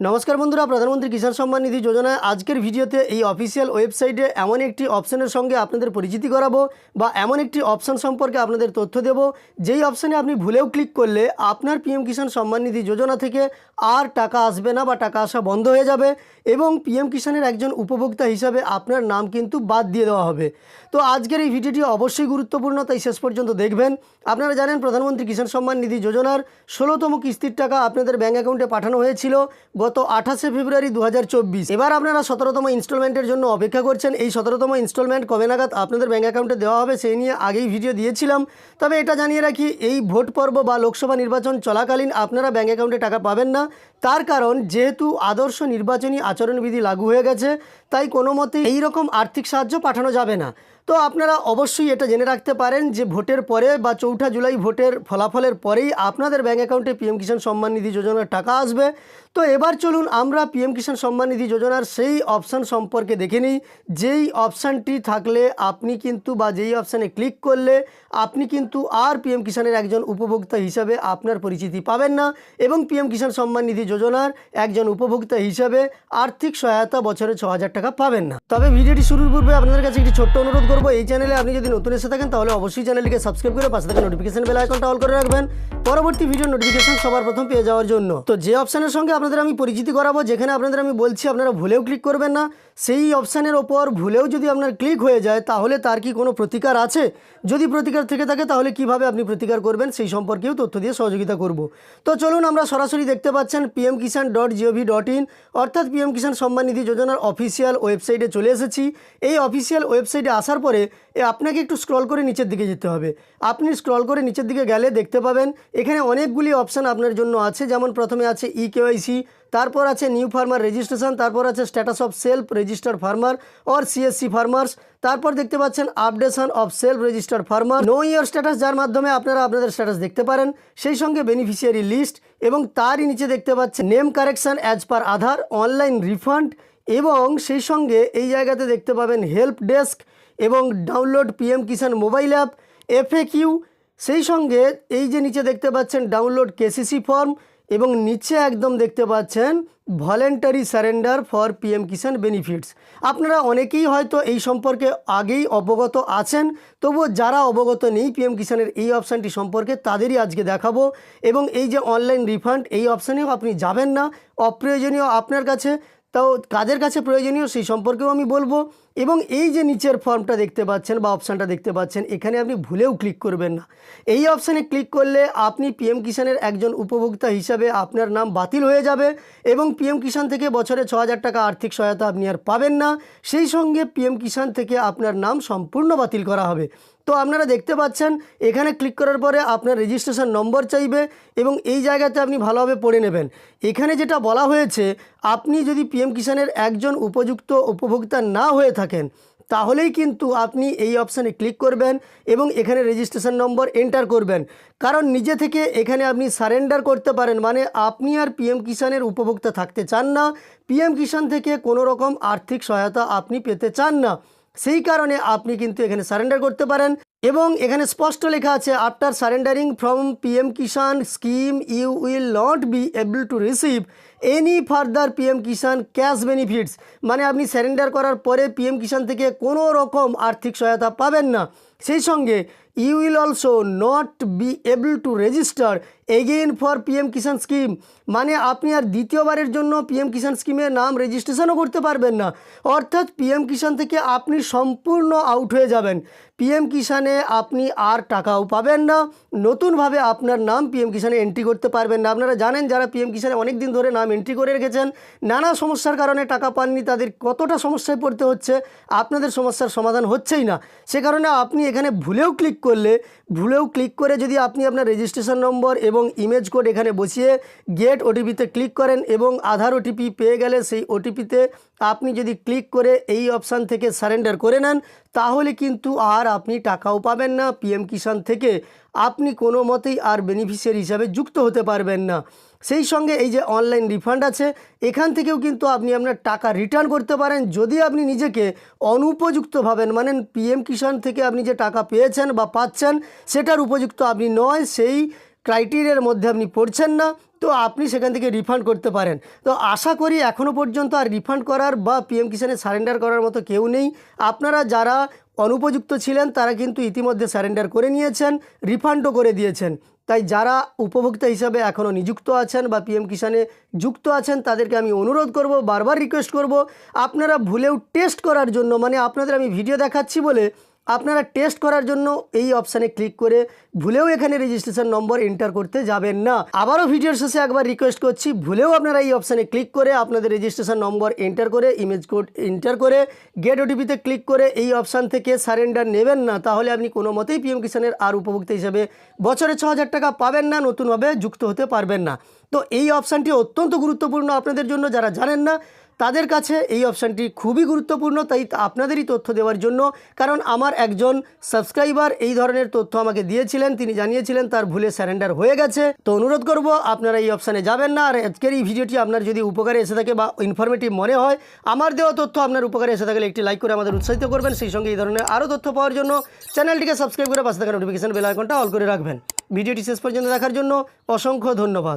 নমস্কার বন্ধুরা, প্রধানমন্ত্রী কিষাণ সম্মান নিধি যোজনায় আজকের ভিডিওতে এই অফিসিয়াল ওয়েবসাইটে এমন একটি অপশনের সঙ্গে আপনাদের পরিচিতি করাবো বা এমন একটি অপশন সম্পর্কে আপনাদের তথ্য দেব যেই অপশনে আপনি ভুলেও ক্লিক করলে আপনার পিএম কিষাণ সম্মান নিধি যোজনা থেকে আর টাকা আসবে না বা টাকা আসা বন্ধ হয়ে যাবে এবং পিএম কিষাণের একজন উপভোক্তা হিসাবে আপনার নাম কিন্তু বাদ দিয়ে দেওয়া হবে। তো আজকের এই ভিডিওটি অবশ্যই গুরুত্বপূর্ণ, তাই শেষ পর্যন্ত দেখবেন। আপনারা জানেন প্রধানমন্ত্রী কিষাণ সম্মান নিধি যোজনার 16তম কিস্তির টাকা আপনাদের ব্যাঙ্ক অ্যাকাউন্টে পাঠানো হয়েছিল গত 28শে ফেব্রুয়ারি 2024। এবার আপনারা 17তম ইনস্টলমেন্টের জন্য অপেক্ষা করছেন। এই 17তম ইনস্টলমেন্ট কবে নাগাদ আপনাদের ব্যাঙ্ক অ্যাকাউন্টে দেওয়া হবে সেই নিয়ে আগেই ভিডিও দিয়েছিলাম। তবে এটা জানিয়ে রাখি, এই ভোট পর্ব বা লোকসভা নির্বাচন চলাকালীন আপনারা ব্যাঙ্ক অ্যাকাউন্টে টাকা পাবেন না। তার কারণ, যেহেতু আদর্শ নির্বাচনী আচরণবিধি লাগু হয়ে গেছে, তাই কোনো মতে এইরকম আর্থিক সাহায্য পাঠানো যাবে না। তো আপনারা অবশ্যই এটা জেনে রাখতে পারেন যে ভোটের পরে বা 4 জুলাই ভোটের ফলাফলের পরেই আপনাদের ব্যাঙ্ক অ্যাকাউন্টে পিএম কিষাণ সম্মান নিধি যোজনার টাকা আসবে। তো এবার চলুন আমরা পিএম কিষাণ সম্মান নিধি যোজনার সেই অপশান সম্পর্কে দেখে নিই, যেই অপশানটি থাকলে আপনি কিন্তু বা যেই অপশানে ক্লিক করলে আপনি কিন্তু আর পিএম কিষাণের একজন উপভোক্তা হিসাবে আপনার পরিচিতি পাবেন না এবং পিএম কিষাণ সম্মান নিধি যোজনার একজন উপভোক্তা হিসাবে আর্থিক সহায়তা বছরে 6000 টাকা পাবেন না। তবে ভিডিওটি শুরুর পূর্বে আপনাদের কাছে একটি ছোট্ট অনুরোধ করব, এই চ্যানেলে আপনি যদি নতুন এসে থাকেন তাহলে অবশ্যই চ্যানেলটিকে সাবস্ক্রাইব করে পাশে থাকা নোটিফিকেশন বেল আইকনটা অল করে রাখবেন পরবর্তী ভিডিও নোটিফিকেশন সবার প্রথম পেয়ে যাওয়ার জন্য। তো যে অপশানের সঙ্গে আপনাদের আমি পরিচিতি করাবো, যেখানে আপনাদের আমি বলছি আপনারা ভুলেও ক্লিক করবেন না, সেই অপশানের ওপর ভুলেও যদি আপনার ক্লিক হয়ে যায় তাহলে তার কি কোনো প্রতিকার আছে? যদি প্রতিকার থেকে থাকে তাহলে কিভাবে আপনি প্রতিকার করবেন সেই সম্পর্কেও তথ্য দিয়ে সহযোগিতা করব। তো চলুন আমরা সরাসরি দেখতে পাচ্ছেন pmkisan.gov.in অর্থাৎ পিএম কিষাণ সম্মান নিধি যোজনার অফিসিয়াল ওয়েবসাইটে চলে এসেছি। এই অফিসিয়াল ওয়েবসাইটে আসার পরে আপনাকে একটু স্ক্রল করে নিচের দিকে যেতে হবে। আপনি স্ক্রল করে নিচের দিকে গেলে দেখতে পাবেন এখানে অনেকগুলি অপশান আপনার জন্য আছে। যেমন প্রথমে আছে ইকেওয়াইসি, তারপর আছে নিউ ফার্মার রেজিস্ট্রেশন, তারপর আছে status of self registered farmer or CSC farmers, তারপর দেখতে পাচ্ছেন updation of self registered farmer, know your status, যার মাধ্যমে আপনারা আপনাদের স্ট্যাটাস দেখতে পারেন, সেই সঙ্গে বেনিফিশিয়ারি লিস্ট এবং তারই নিচে দেখতে পাচ্ছেন নেম কারেকশন অ্যাজ পার আধার, অনলাইন রিফান্ড এবং সেই সঙ্গে এই জায়গাতে দেখতে পাবেন হেল্প ডেস্ক এবং ডাউনলোড পিএম কিষাণ মোবাইল অ্যাপ, এফএকিউ, সেই সঙ্গে এই যে নিচে দেখতে পাচ্ছেন ডাউনলোড কেসিসি ফর্ম এবং নিচে একদম দেখতে পাচ্ছেন voluntary surrender for PM Kisan benefits. আপনারা অনেকেই হয়তো এই সম্পর্কে আগেই অবগত আছেন, তবুও যারা অবগত নেই পিএম কিষাণের এই অপশানটি সম্পর্কে তাদেরই আজকে দেখাবো। এবং এই যে অনলাইন রিফান্ড, এই অপশানেও আপনি যাবেন না, অপ্রয়োজনীয় আপনার কাছে, তাও কাদের কাছে প্রয়োজনীয় সেই সম্পর্কেও আমি বলবো। এবং এই যে নিচের ফর্মটা দেখতে পাচ্ছেন বা অপশানটা দেখতে পাচ্ছেন, এখানে আপনি ভুলেও ক্লিক করবেন না। এই অপশানে ক্লিক করলে আপনি পিএম কিষাণের একজন উপভোক্তা হিসাবে আপনার নাম বাতিল হয়ে যাবে এবং পিএম কিষাণ থেকে বছরে 6000 টাকা আর্থিক সহায়তা আপনি আর পাবেন না। সেই সঙ্গে পিএম কিষাণ থেকে আপনার নাম সম্পূর্ণ বাতিল করা হবে। তো আপনারা দেখতে পাচ্ছেন এখানে ক্লিক করার পরে আপনার রেজিস্ট্রেশন নম্বর চাইবে এবং এই জায়গাতে আপনি ভালোভাবে পড়ে নেবেন। এখানে যেটা বলা হয়েছে, আপনি যদি পিএম কিষাণের একজন উপযুক্ত উপভোক্তা না হয়ে থাকেন তাহলেই কিন্তু আপনি এই অপশানে ক্লিক করবেন এবং এখানে রেজিস্ট্রেশন নম্বর এন্টার করবেন। কারণ নিজে থেকে এখানে আপনি সারেন্ডার করতে পারেন, মানে আপনি আর পিএম কিষাণের উপভোক্তা থাকতে চান না, পিএম কিষাণ থেকে কোনো রকম আর্থিক সহায়তা আপনি পেতে চান না, সেই কারণে আপনি কিন্তু এখানে সারেন্ডার করতে পারেন। এবং এখানে স্পষ্ট লেখা আছে, after surrendering from PM Kisan scheme you will not be able to receive any further PM Kisan cash benefits, মানে আপনি সারেন্ডার করার পরে পিএম কিষাণ থেকে কোনো রকম আর্থিক সহায়তা পাবেন না। সেই সঙ্গে you will also not be able to register again for PM Kisan scheme, মানে আপনি আর দ্বিতীয়বারের জন্য পিএম কিষাণ স্কিমের নাম রেজিস্ট্রেশনও করতে পারবেন না। অর্থাৎ পিএম কিষাণ থেকে আপনি সম্পূর্ণ আউট হয়ে যাবেন। পিএম কিষাণে আপনি আর টাকাও পাবেন না, নতুনভাবে আপনার নাম পিএম কিষাণে এন্ট্রি করতে পারবেন না। আপনারা জানেন যারা পিএম কিষাণে অনেক দিন ধরে নাম এন্ট্রি করে রেখেছেন, নানা সমস্যার কারণে টাকা পাননি, তাদের কতটা সমস্যায় পড়তে হচ্ছে, আপনাদের সমস্যার সমাধান হচ্ছেই না। সে কারণে আপনি এখানে ভুলেও ক্লিক করে যদি আপনি আপনার রেজিস্ট্রেশন নম্বর এবং ইমেজ কোড এখানে বসিয়ে গেট ওটিপিতে ক্লিক করেন এবং আধার ওটিপি পেয়ে গেলে সেই ওটিপিতে আপনি যদি ক্লিক করে এই অপশান থেকে সারেন্ডার করে নেন তাহলে কিন্তু আর আপনি টাকাও পাবেন না, পিএম কিষাণ থেকে আপনি কোনো মতেই আর বেনিফিশিয়ারি হিসাবে যুক্ত হতে পারবেন না। সেই সঙ্গে এই যে অনলাইন রিফান্ড আছে, এখান থেকেও কিন্তু আপনি আপনার টাকা রিটার্ন করতে পারেন যদি আপনি নিজেকে অনুপযুক্ত ভাবেন, মানে পিএম কিষাণ থেকে আপনি যে টাকা পেয়েছেন বা পাচ্ছেন সেটার উপযুক্ত আপনি নয়, সেই ক্রাইটেরিয়ার মধ্যে আপনি পড়ছেন না, তো আপনি সেখান থেকে রিফান্ড করতে পারেন। তো আশা করি এখনও পর্যন্ত আর রিফান্ড করার বা পিএম কিষাণে সারেন্ডার করার মতো কেউ নেই। আপনারা যারা অনুপযুক্ত ছিলেন তারা কিন্তু ইতিমধ্যে সারেন্ডার করে নিয়েছেন, রিফান্ডও করে দিয়েছেন। তাই যারা উপভোক্তা হিসাবে এখনও নিযুক্ত আছেন বা পিএম কিষাণে যুক্ত আছেন তাদেরকে আমি অনুরোধ করব, বারবার রিকোয়েস্ট করব, আপনারা ভুলেও টেস্ট করার জন্য, মানে আপনাদের আমি ভিডিও দেখাচ্ছি বলে আপনারা টেস্ট করার জন্য এই অপশানে ক্লিক করে ভুলেও এখানে রেজিস্ট্রেশন নম্বর এন্টার করতে যাবেন না। আবারও ভিডিওর শেষে একবার রিকোয়েস্ট করছি, ভুলেও আপনারা এই অপশানে ক্লিক করে আপনাদের রেজিস্ট্রেশন নম্বর এন্টার করে ইমেজ কোড এন্টার করে গেট ওটিপিতে ক্লিক করে এই অপশান থেকে সারেন্ডার নেবেন না। তাহলে আপনি কোনো মতেই পিএম কিষাণের আর উপভোক্তা হিসেবে বছরে 6,000 টাকা পাবেন না, নতুনভাবে যুক্ত হতে পারবেন না। তো এই অপশানটি অত্যন্ত গুরুত্বপূর্ণ আপনাদের জন্য, যারা জানেন না তাদের কাছে এই অপশানটি খুবই গুরুত্বপূর্ণ। তাই আপনাদেরই তথ্য দেওয়ার জন্য, কারণ আমার একজন সাবস্ক্রাইবার এই ধরনের তথ্য আমাকে দিয়েছিলেন, তিনি জানিয়েছিলেন তার ভুলে সারেন্ডার হয়ে গেছে। তো অনুরোধ করব আপনারা এই অপশানে যাবেন না। আর আজকের এই ভিডিওটি আপনার যদি উপকারে এসে থাকে বা ইনফরমেটিভ মনে হয়, আমার দেওয়া তথ্য আপনার উপকারে এসে থাকলে একটি লাইক করে আমাদের উৎসাহিত করবেন। সেই সঙ্গে এই ধরনের আরও তথ্য পাওয়ার জন্য চ্যানেলটিকে সাবস্ক্রাইব করে পাশে থাকা নোটিফিকেশন বেল আইকনটা অল করে রাখবেন। ভিডিওটি শেষ পর্যন্ত দেখার জন্য অসংখ্য ধন্যবাদ।